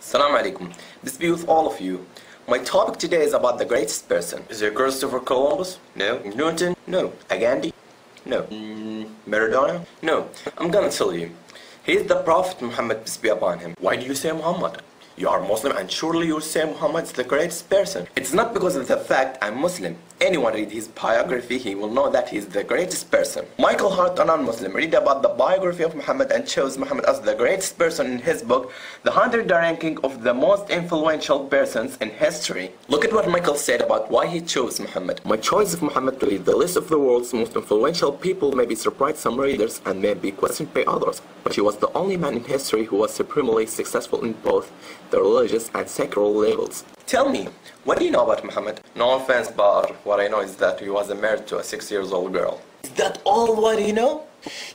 Assalamu alaikum. Peace be with all of you. My topic today is about the greatest person. Is it Christopher Columbus? No. Newton? No. Gandhi? No. Maradona? No. I'm gonna tell you. He is the Prophet Muhammad, peace be upon him. Why do you say Muhammad? You are Muslim and surely you say Muhammad is the greatest person. It's not because of the fact I'm Muslim. Anyone read his biography, he will know that he is the greatest person. Michael Hart, a non-Muslim, read about the biography of Muhammad and chose Muhammad as the greatest person in his book, The 100 Ranking of the Most Influential Persons in History. Look at what Michael said about why he chose Muhammad. My choice of Muhammad to lead the list of the world's most influential people may be surprised some readers and may be questioned by others, but he was the only man in history who was supremely successful in both the religious and secular levels. Tell me, what do you know about Muhammad? No offense, but what I know is that he was married to a 6-year-old girl. Is that all what you know?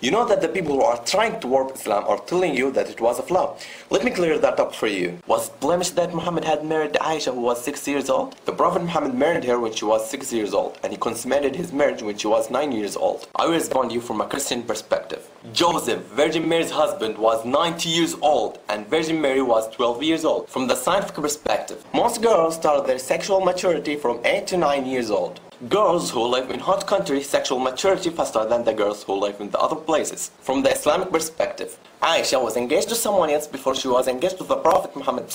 You know that the people who are trying to warp Islam are telling you that it was a flaw. Let me clear that up for you. Was it blemished that Muhammad had married Aisha who was 6 years old? The Prophet Muhammad married her when she was 6 years old, and he consummated his marriage when she was 9 years old. I will respond to you from a Christian perspective. Joseph, Virgin Mary's husband, was 90 years old, and Virgin Mary was 12 years old. From the scientific perspective, most girls start their sexual maturity from 8 to 9 years old. Girls who live in hot countries sexual maturity faster than the girls who live in the other places. From the Islamic perspective, Aisha was engaged to someone else before she was engaged to the Prophet Muhammad.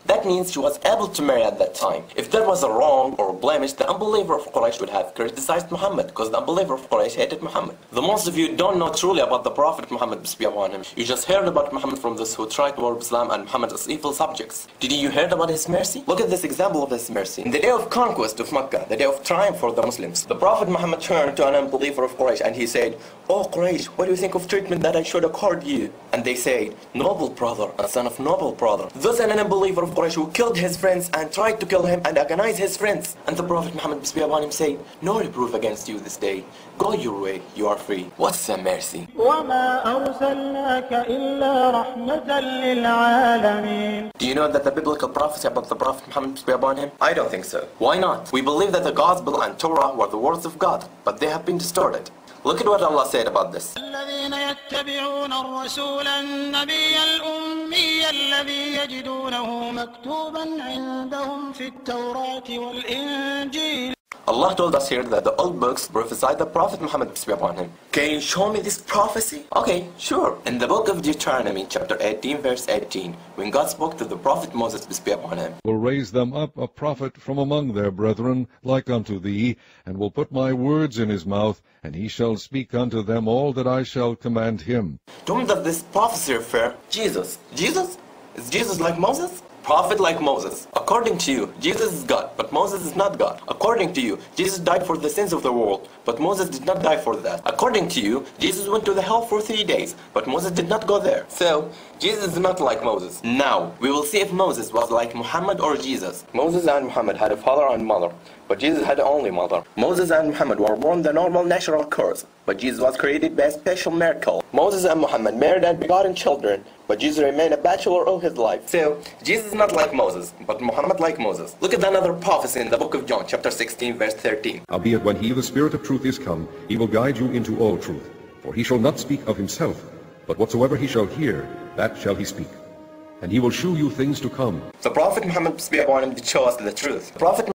That means she was able to marry at that time. If that was a wrong or a blemish, the unbeliever of Quraysh would have criticized Muhammad because the unbeliever of Quraysh hated Muhammad. The most of you don't know truly about the Prophet Muhammad. You just heard about Muhammad from those who tried to warp Islam and Muhammad as evil subjects. Did you hear about his mercy? Look at this example of his mercy. In the day of conquest of Mecca, the day of triumph for the Muslims, the Prophet Muhammad turned to an unbeliever of Quraysh and he said, "Oh Quraysh, what do you think of treatment that I should accord you?" And they said, "Noble brother, a son of noble brother." Thus an unbeliever of Quraysh who killed his friends and tried to kill him and agonize his friends. And the Prophet Muhammad said, "No reproof against you this day. Go your way, you are free." What's a mercy? Do you know that the biblical prophecy about the Prophet Muhammad, peace be upon him? I don't think so. Why not? We believe that the Gospel and Torah were the words of God, but they have been distorted. Look at what Allah said about this. الذين يتبعون الرسول النبي الأمي الذي يجدونه مكتوبا عندهم في التوراة والإنجيل. Allah told us here that the old books prophesied the Prophet Muhammad, peace be upon him. Can you show me this prophecy? Okay, sure. In the book of Deuteronomy, chapter 18, verse 18, when God spoke to the Prophet Moses, peace be upon him, will raise them up a prophet from among their brethren, like unto thee, and will put my words in his mouth, and he shall speak unto them all that I shall command him. To whom does this prophecy refer? Jesus. Jesus? Is Jesus like Moses? Prophet like Moses. According to you, Jesus is God, but Moses is not God. According to you, Jesus died for the sins of the world, but Moses did not die for that. According to you, Jesus went to the hell for 3 days, but Moses did not go there. So, Jesus is not like Moses. Now, we will see if Moses was like Muhammad or Jesus. Moses and Muhammad had a father and mother, but Jesus had only mother. Moses and Muhammad were born the normal natural course, but Jesus was created by a special miracle. Moses and Muhammad married and begotten children, but Jesus remained a bachelor all his life. So, Jesus is not like Moses, but Muhammad like Moses. Look at another prophecy in the book of John, chapter 16, verse 13. Howbeit when he, the Spirit of truth, is come, he will guide you into all truth. For he shall not speak of himself, but whatsoever he shall hear, that shall he speak. And he will shew you things to come. The Prophet Muhammad, peace be upon him, did show us the truth. The Prophet